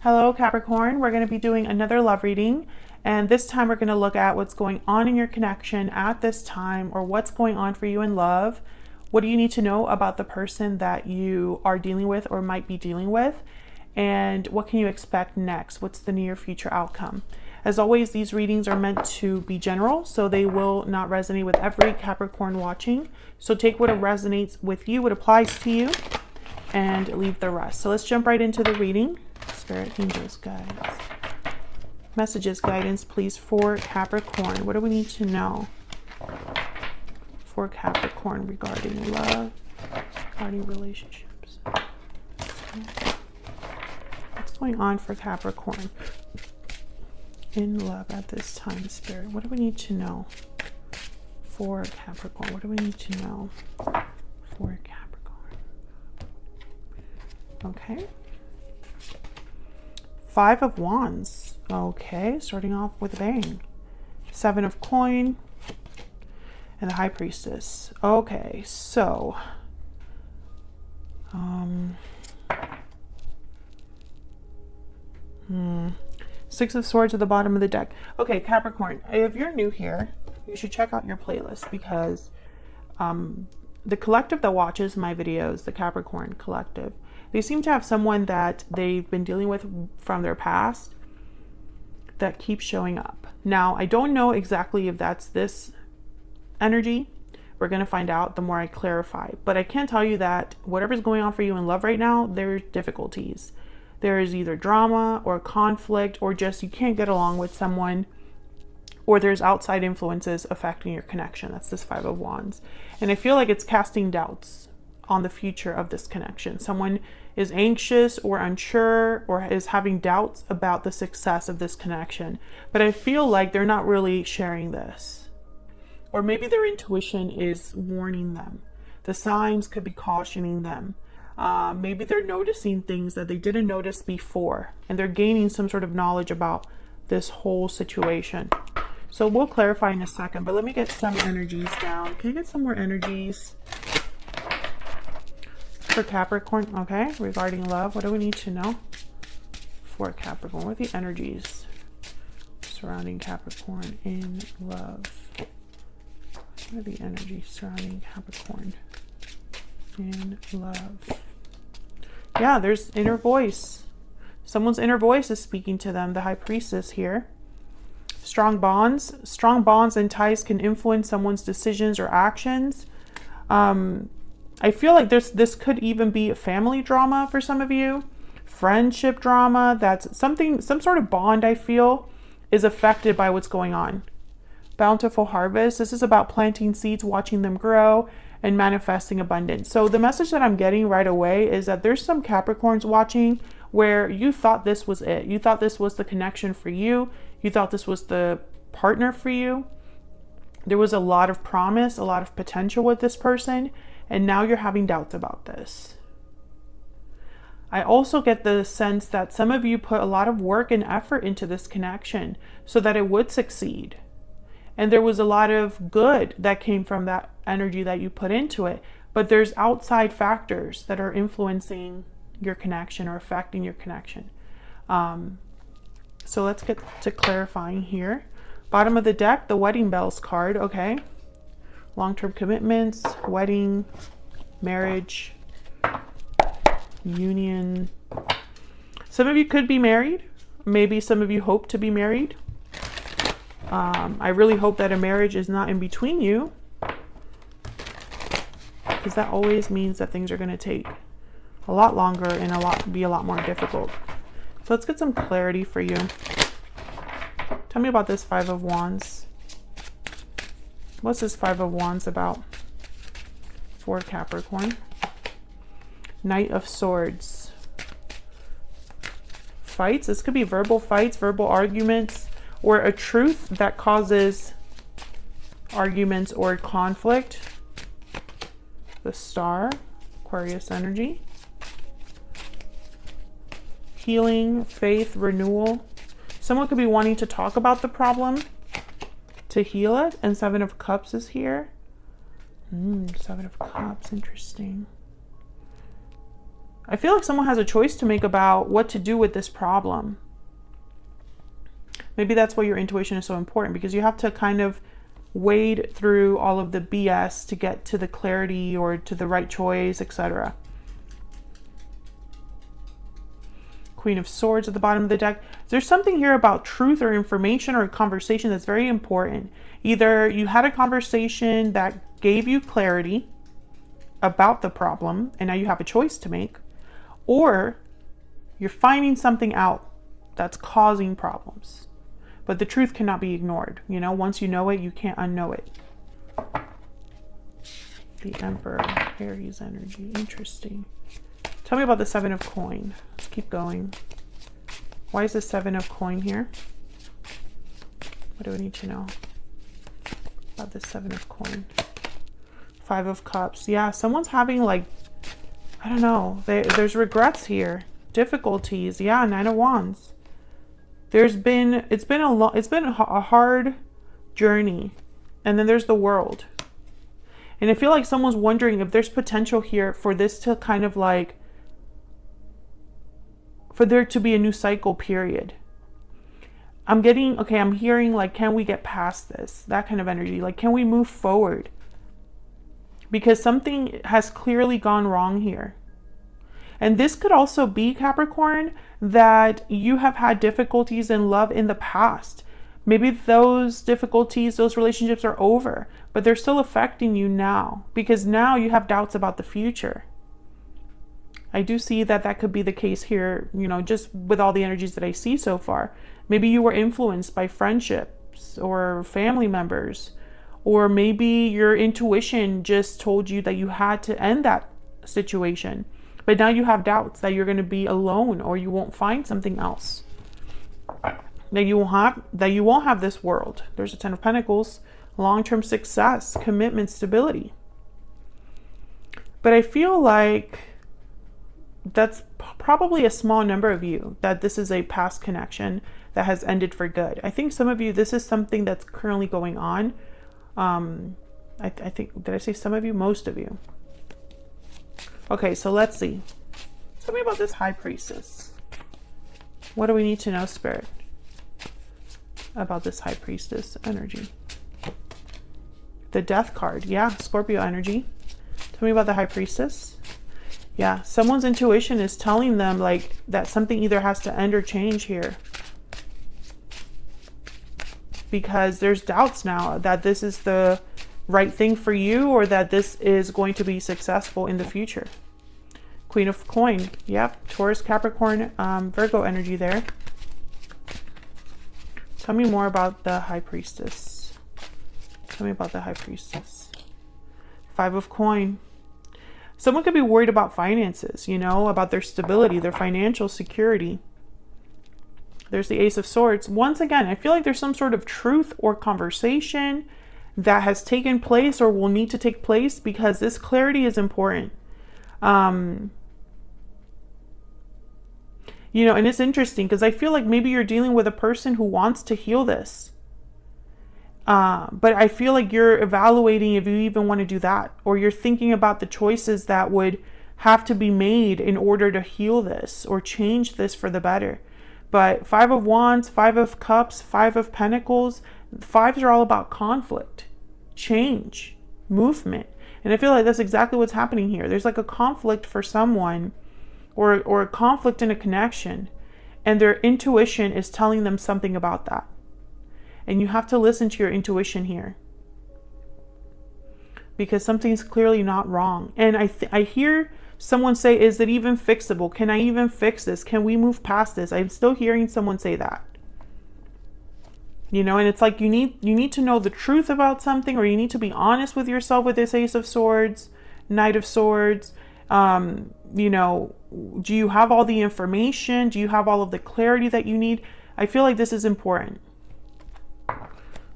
Hello Capricorn, we're going to be doing another love reading, and this time we're going to look at what's going on in your connection at this time, or what's going on for you in love. What do you need to know about the person that you are dealing with or might be dealing with, and what can you expect next? What's the near future outcome? As always, these readings are meant to be general, so they will not resonate with every Capricorn watching. So take what resonates with you, what applies to you, and leave the rest. So let's jump right into the reading. Spirit, angels, guides, messages, guidance, please, for Capricorn. What do we need to know for Capricorn regarding love, regarding relationships? What's going on for Capricorn in love at this time, Spirit? What do we need to know for Capricorn? What do we need to know for Capricorn? Okay. Five of Wands. Okay, starting off with a bang. Seven of Coin and the High Priestess. Okay, so Six of Swords at the bottom of the deck. Okay, Capricorn, if you're new here, you should check out your playlist, because the collective that watches my videos, the Capricorn collective, they seem to have someone that they've been dealing with from their past that keeps showing up. Now, I don't know exactly if that's this energy. We're going to find out the more I clarify. But I can tell you that whatever's going on for you in love right now, there's difficulties. There is either drama or conflict, or just you can't get along with someone, or there's outside influences affecting your connection. That's this Five of Wands. And I feel like it's casting doubts on the future of this connection. Someone is anxious or unsure or is having doubts about the success of this connection. But I feel like they're not really sharing this. Or maybe their intuition is warning them. The signs could be cautioning them. Maybe they're noticing things that they didn't notice before, and they're gaining some sort of knowledge about this whole situation. So we'll clarify in a second, but let me get some energies down. Can I get some more energies for Capricorn? Okay, regarding love, what do we need to know for Capricorn? What are the energies surrounding Capricorn in love? What are the energies surrounding Capricorn in love? Yeah, there's inner voice. Someone's inner voice is speaking to them. The High Priestess here. Strong bonds and ties can influence someone's decisions or actions. I feel like this could even be a family drama for some of you. Friendship drama. That's some sort of bond, I feel, is affected by what's going on. Bountiful harvest. This is about planting seeds, watching them grow, and manifesting abundance. So the message that I'm getting right away is that there's some Capricorns watching where you thought this was it. You thought this was the connection for you. You thought this was the partner for you. There was a lot of promise, a lot of potential with this person, and now you're having doubts about this. I also get the sense that some of you put a lot of work and effort into this connection so that it would succeed. And there was a lot of good that came from that energy that you put into it. But there's outside factors that are influencing your connection or affecting your connection. So let's get to clarifying here. Bottom of the deck, the wedding bells card. Okay. Long-term commitments, wedding, marriage, union. Some of you could be married. Maybe some of you hope to be married. I really hope that a marriage is not in between you, because that always means that things are going to take a lot longer and be a lot more difficult. So let's get some clarity for you. Tell me about this Five of Wands. What's this Five of Wands about for Capricorn? Knight of Swords. Fights. This could be verbal fights, verbal arguments, or a truth that causes arguments or conflict. The Star, Aquarius energy. Healing, faith, renewal. Someone could be wanting to talk about the problem to heal it. And Seven of Cups is here. Seven of Cups, interesting. I feel like someone has a choice to make about what to do with this problem. Maybe that's why your intuition is so important, because you have to kind of wade through all of the BS to get to the clarity or to the right choice, etc. Queen of Swords at the bottom of the deck. There's something here about truth or information or a conversation that's very important. Either you had a conversation that gave you clarity about the problem and now you have a choice to make, or you're finding something out that's causing problems. But the truth cannot be ignored. You know, once you know it, you can't unknow it. The Emperor, Aries energy. Interesting. Tell me about the Seven of Coin. Let's keep going. Why is the Seven of Coin here? What do we need to know about the Seven of Coin? Five of Cups. Yeah, someone's having like, I don't know. There's regrets here. Difficulties. Yeah, Nine of Wands. It's been a hard journey. And then there's the World. And I feel like someone's wondering if there's potential here for this to kind of like, for there to be a new cycle period. I'm hearing like, can we get past this? That kind of energy. Like, can we move forward? Because something has clearly gone wrong here. And this could also be, Capricorn, that you have had difficulties in love in the past. Maybe those difficulties, those relationships are over, but they're still affecting you now, because now you have doubts about the future. I do see that that could be the case here, you know, just with all the energies that I see so far. Maybe you were influenced by friendships or family members, or maybe your intuition just told you that you had to end that situation. But now you have doubts that you're going to be alone, or you won't find something else. That you won't have this world. There's a Ten of Pentacles, long-term success, commitment, stability. But I feel like that's probably a small number of you that this is a past connection that has ended for good. I think some of you, this is something that's currently going on. I think, did I say some of you? Most of you. Okay, so let's see. Tell me about this High Priestess. What do we need to know, Spirit, about this High Priestess energy? The Death card. Yeah, Scorpio energy. Tell me about the High Priestess. Yeah, someone's intuition is telling them like that something either has to end or change here. Because there's doubts now that this is the right thing for you, or that this is going to be successful in the future. Queen of Coin. Yep. Taurus, Capricorn, Virgo energy there. Tell me more about the High Priestess. Tell me about the High Priestess. Five of Coin. Someone could be worried about finances, you know, about their stability, their financial security. There's the Ace of Swords. Once again, I feel like there's some sort of truth or conversation that has taken place or will need to take place, because this clarity is important. You know, and it's interesting because I feel like maybe you're dealing with a person who wants to heal this. But I feel like you're evaluating if you even want to do that, or you're thinking about the choices that would have to be made in order to heal this or change this for the better. But Five of Wands, Five of Cups, Five of Pentacles, fives are all about conflict, change, movement. And I feel like that's exactly what's happening here. There's like a conflict for someone, or a conflict in a connection, and their intuition is telling them something about that. And you have to listen to your intuition here, because something's clearly not wrong. And I hear someone say, is it even fixable? Can I even fix this? Can we move past this? I'm still hearing someone say that. You know, and it's like you need to know the truth about something, or you need to be honest with yourself with this Ace of Swords, Knight of Swords. You know, do you have all the information? Do you have all of the clarity that you need? I feel like this is important.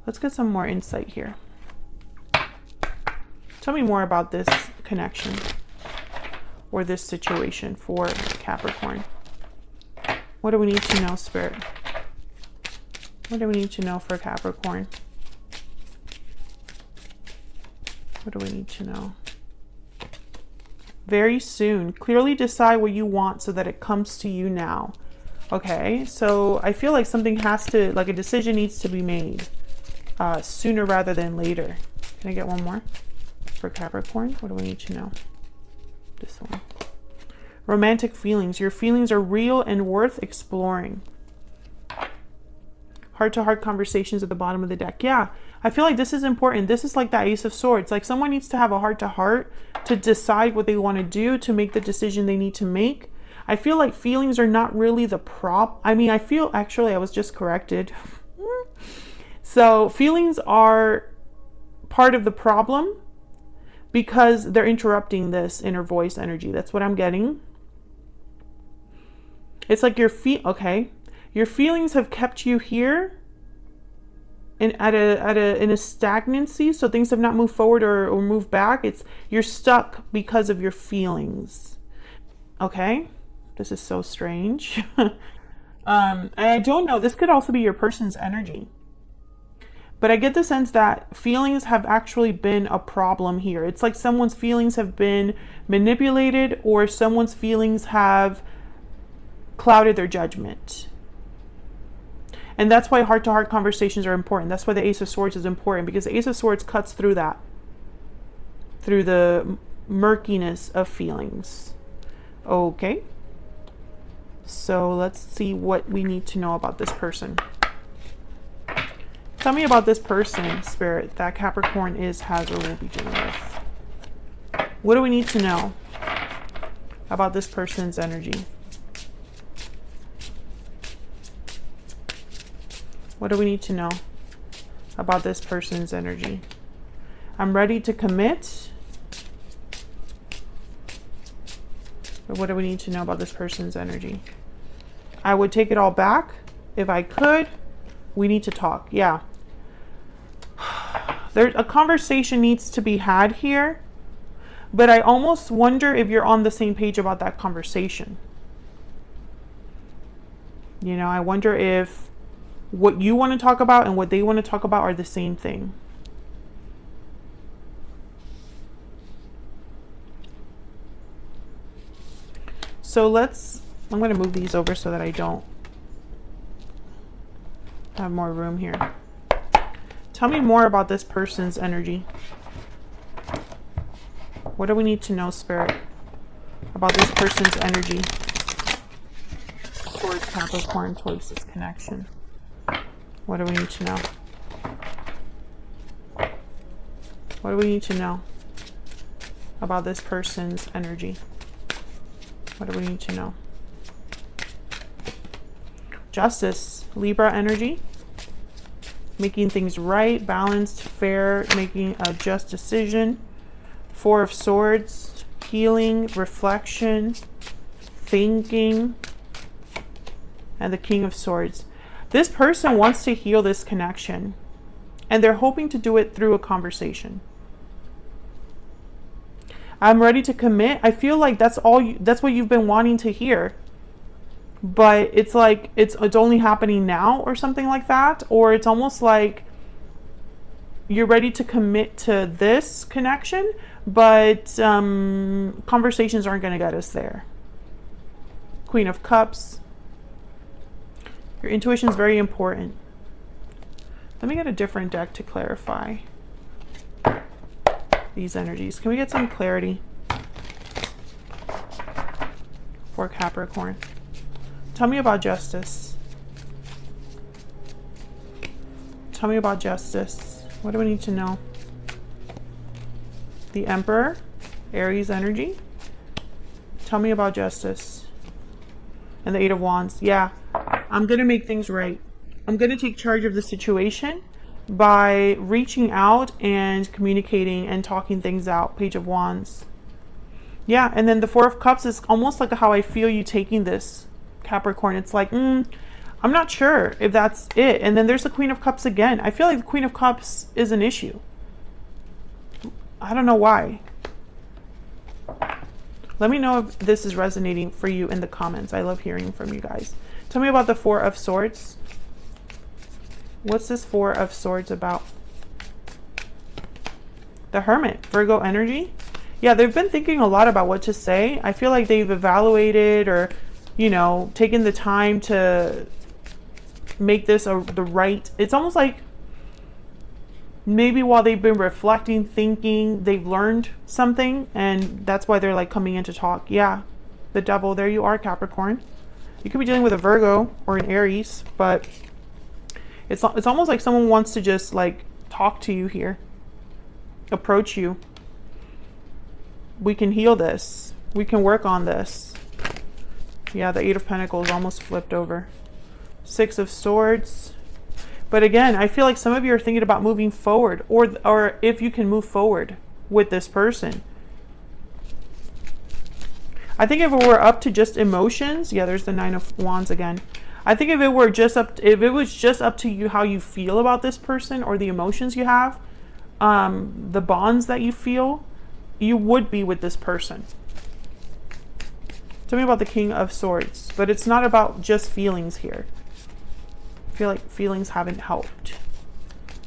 Let's get some more insight here. Tell me more about this connection or this situation for Capricorn. What do we need to know, Spirit? What do we need to know for Capricorn? What do we need to know? very soon. Clearly decide what you want so that it comes to you now. Okay, so I feel like something has to, like a decision needs to be made sooner rather than later. Can I get one more for Capricorn? What do we need to know? This one. Romantic feelings. Your feelings are real and worth exploring. Heart-to-heart conversations at the bottom of the deck. Yeah, I feel like this is important. This is like the Ace of Swords. Like someone needs to have a heart-to-heart to decide what they want to do, to make the decision they need to make. I feel like feelings are not really the I mean, I feel, actually, I was just corrected. So feelings are part of the problem because they're interrupting this inner voice energy. That's what I'm getting. It's like your okay. Your feelings have kept you here in a stagnancy, so things have not moved forward or moved back. You're stuck because of your feelings. Okay? This is so strange. I don't know. This could also be your person's energy. But I get the sense that feelings have actually been a problem here. It's like someone's feelings have been manipulated, or someone's feelings have clouded their judgment. And that's why heart-to-heart conversations are important. That's why the Ace of Swords is important, because the Ace of Swords cuts through that, through the murkiness of feelings. Okay. So let's see what we need to know about this person. Tell me about this person, Spirit, that Capricorn is, has, or will be dealing with. What do we need to know about this person's energy? What do we need to know about this person's energy? I'm ready to commit. But what do we need to know about this person's energy? I would take it all back if I could. We need to talk. Yeah. There's a conversation needs to be had here, but I almost wonder if you're on the same page about that conversation. You know, I wonder if what you want to talk about and what they want to talk about are the same thing. So I'm going to move these over so that I don't have more room here. Tell me more about this person's energy. What do we need to know, Spirit, about this person's energy towards Capricorn, towards this connection? What do we need to know? What do we need to know about this person's energy? What do we need to know? Justice, Libra energy. Making things right, balanced, fair, making a just decision. Four of Swords, healing, reflection, thinking, and the King of Swords. This person wants to heal this connection, and they're hoping to do it through a conversation. I'm ready to commit. I feel like that's what you've been wanting to hear. But it's like it's only happening now or something like that, or it's almost like you're ready to commit to this connection, but conversations aren't going to get us there. Queen of Cups. Your intuition is very important. Let me get a different deck to clarify these energies. Can we get some clarity for Capricorn? Tell me about justice. Tell me about justice. What do we need to know? The Emperor, Aries energy. Tell me about justice. And the Eight of Wands. Yeah, I'm going to make things right. I'm going to take charge of the situation by reaching out and communicating and talking things out. Page of Wands. Yeah, and then the Four of Cups is almost like how I feel you taking this, Capricorn. It's like, I'm not sure if that's it. And then there's the Queen of Cups again. I feel like the Queen of Cups is an issue. I don't know why. Let me know if this is resonating for you in the comments. I love hearing from you guys. Tell me about the Four of Swords. What's this Four of Swords about? The Hermit, Virgo energy. Yeah, they've been thinking a lot about what to say. I feel like they've evaluated or, you know, taken the time to make this the right. It's almost like maybe while they've been reflecting, thinking, they've learned something, and that's why they're like coming in to talk. Yeah, the Devil, there you are, Capricorn. You could be dealing with a Virgo or an Aries, but it's almost like someone wants to just like talk to you here, approach you. We can heal this. We can work on this. Yeah, the Eight of Pentacles almost flipped over. Six of Swords. But again, I feel like some of you are thinking about moving forward, or if you can move forward with this person. I think if it were up to just emotions, yeah, there's the Nine of Wands again. I think if it was just up to you how you feel about this person or the emotions you have, the bonds that you feel, you would be with this person. Tell me about the King of Swords, but it's not about just feelings here. I feel like feelings haven't helped.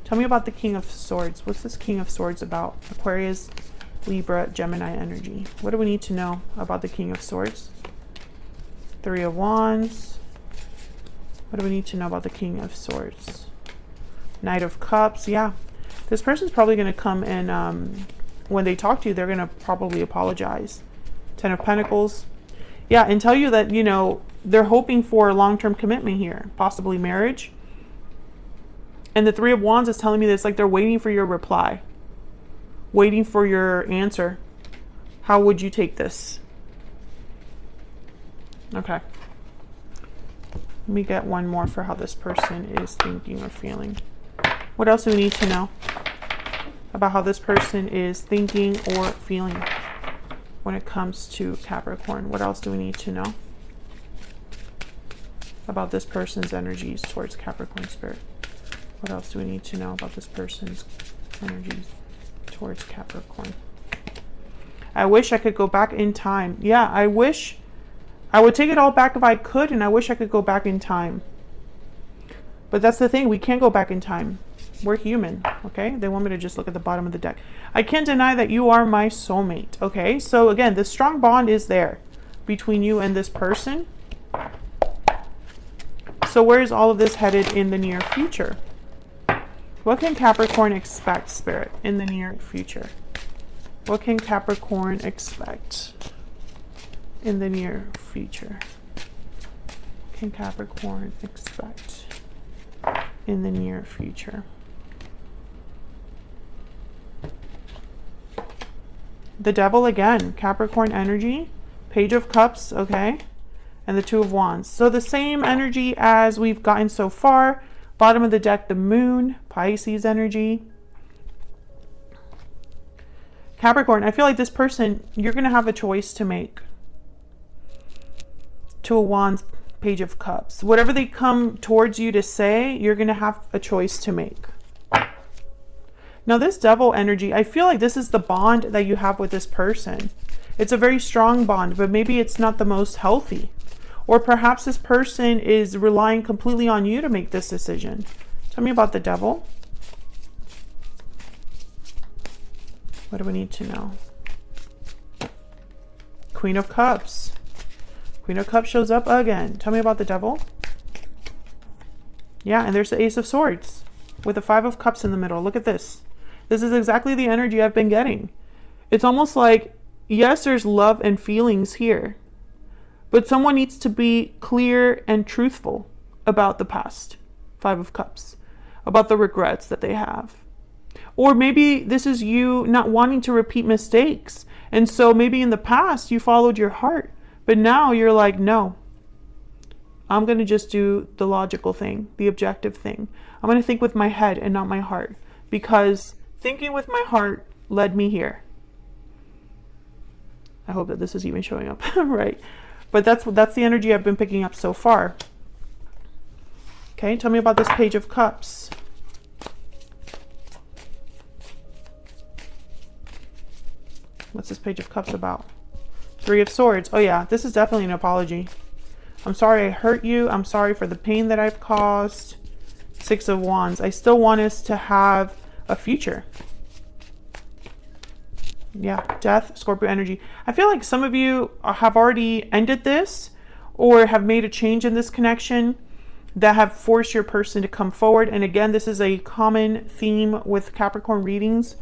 Tell me about the King of Swords. What's this King of Swords about? Aquarius, Libra, Gemini energy. What do we need to know about the King of Swords? Three of Wands. What do we need to know about the King of Swords? Knight of Cups. Yeah, this person's probably going to come and when they talk to you, they're going to probably apologize. Ten of Pentacles. Yeah, and tell you that, you know, they're hoping for a long-term commitment here, possibly marriage. And the Three of Wands is telling me that it's like they're waiting for your reply, waiting for your answer. How would you take this? Okay. Let me get one more for how this person is thinking or feeling. What else do we need to know about how this person is thinking or feeling when it comes to Capricorn? What else do we need to know about this person's energies towards Capricorn spirit? What else do we need to know about this person's energies towards Capricorn? I wish I could go back in time. Yeah, I wish I would take it all back if I could, and I wish I could go back in time. But that's the thing, we can't go back in time. We're human, okay? They want me to just look at the bottom of the deck. I can't deny that you are my soulmate, okay? So again, the strong bond is there between you and this person. So where is all of this headed in the near future? What can Capricorn expect, Spirit, in the near future? What can Capricorn expect in the near future? What can Capricorn expect in the near future? The Devil again, Capricorn energy, Page of Cups, okay, and the Two of Wands. So the same energy as we've gotten so far. Bottom of the deck, the Moon, Pisces energy. Capricorn, I feel like this person, you're going to have a choice to make. Two of Wands, Page of Cups. Whatever they come towards you to say, you're going to have a choice to make. Now this Devil energy, I feel like this is the bond that you have with this person. It's a very strong bond, but maybe it's not the most healthy. Or perhaps this person is relying completely on you to make this decision. Tell me about the Devil. What do we need to know? Queen of Cups. Queen of Cups shows up again. Tell me about the Devil. Yeah, and there's the Ace of Swords with the Five of Cups in the middle. Look at this. This is exactly the energy I've been getting. It's almost like, yes, there's love and feelings here, but someone needs to be clear and truthful about the past. Five of Cups. About the regrets that they have. Or maybe this is you not wanting to repeat mistakes. And so maybe in the past you followed your heart, but now you're like, no, I'm going to just do the logical thing, the objective thing. I'm going to think with my head and not my heart, because thinking with my heart led me here. I hope that this is even showing up right. But that's the energy I've been picking up so far. Okay, tell me about this Page of Cups. What's this Page of Cups about? Three of Swords. Oh yeah, this is definitely an apology. I'm sorry I hurt you. I'm sorry for the pain that I've caused. Six of Wands. I still want us to have a future. Yeah, death, Scorpio energy. I feel like some of you have already ended this or have made a change in this connection that have forced your person to come forward. And again, this is a common theme with Capricorn readings.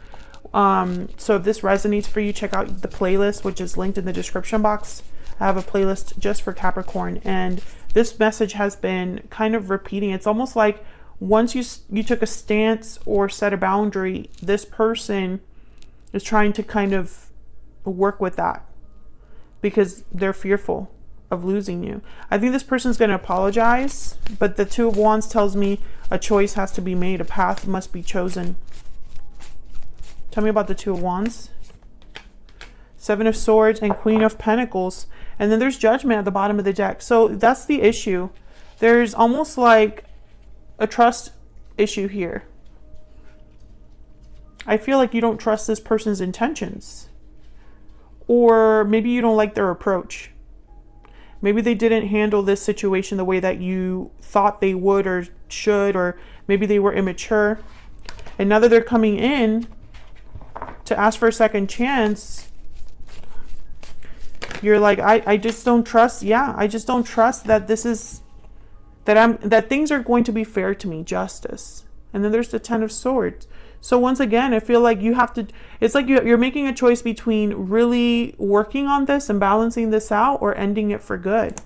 So if this resonates for you, check out the playlist, which is linked in the description box. I have a playlist just for Capricorn, and this message has been kind of repeating. It's almost like once you took a stance or set a boundary, this person is trying to kind of work with that because they're fearful of losing you. I think this person's going to apologize, but the Two of Wands tells me a choice has to be made. A path must be chosen. Tell me about the Two of Wands. Seven of Swords and Queen of Pentacles. And then there's Judgment at the bottom of the deck. So that's the issue. There's almost like a trust issue here. I feel like you don't trust this person's intentions. Or maybe you don't like their approach. Maybe they didn't handle this situation the way that you thought they would or should, or maybe they were immature. And now that they're coming in to ask for a second chance, you're like, I just don't trust. Yeah, I just don't trust that this is, that things are going to be fair to me, justice. And then there's the Ten of Swords. So once again, I feel like you have to, it's like you're making a choice between really working on this and balancing this out or ending it for good.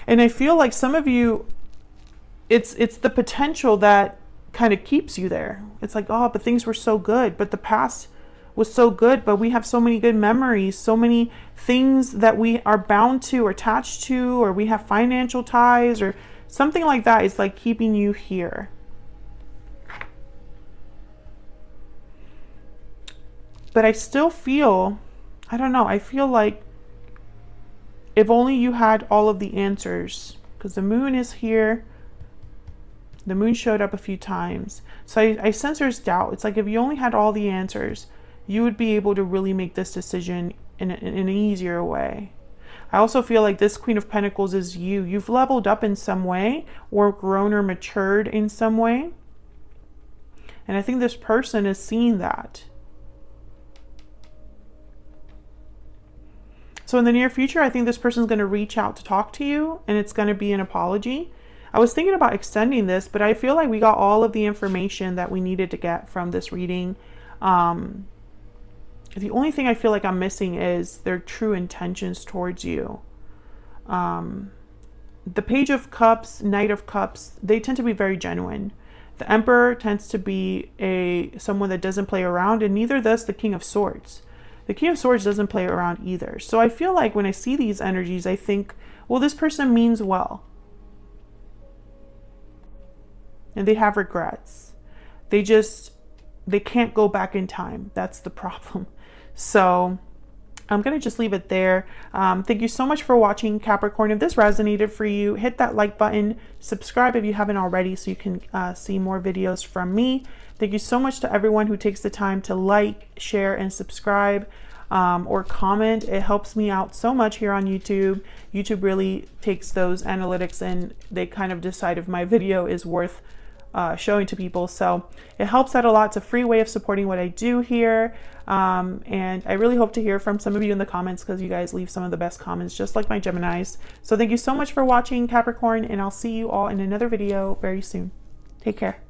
And I feel like some of you, it's the potential that kind of keeps you there. It's like, oh, but things were so good, but the past was so good, but we have so many good memories, so many things that we are bound to or attached to, or we have financial ties or something like that. Is like keeping you here. But I still feel, I don't know, I feel like if only you had all of the answers, because the moon is here. The moon showed up a few times. So I sense there's doubt. It's like if you only had all the answers, you would be able to really make this decision in an easier way. I also feel like this Queen of Pentacles is you. You've leveled up in some way or grown or matured in some way. And I think this person is seeing that. So in the near future, I think this person is going to reach out to talk to you, and it's going to be an apology. I was thinking about extending this, but I feel like we got all of the information that we needed to get from this reading. The only thing I feel like I'm missing is their true intentions towards you. The Page of Cups, Knight of Cups, they tend to be very genuine. The Emperor tends to be someone that doesn't play around, and neither does the King of Swords. The King of Swords doesn't play around either. So I feel like when I see these energies, I think, well, this person means well. And they have regrets. They can't go back in time. That's the problem. So I'm going to just leave it there. Thank you so much for watching, Capricorn. If this resonated for you, hit that like button, subscribe if you haven't already so you can see more videos from me. Thank you so much to everyone who takes the time to like, share, and subscribe or comment. It helps me out so much here on YouTube. YouTube really takes those analytics and they kind of decide if my video is worth showing to people. So it helps out a lot. It's a free way of supporting what I do here. And I really hope to hear from some of you in the comments because you guys leave some of the best comments, just like my Geminis. So thank you so much for watching, Capricorn, and I'll see you all in another video very soon. Take care.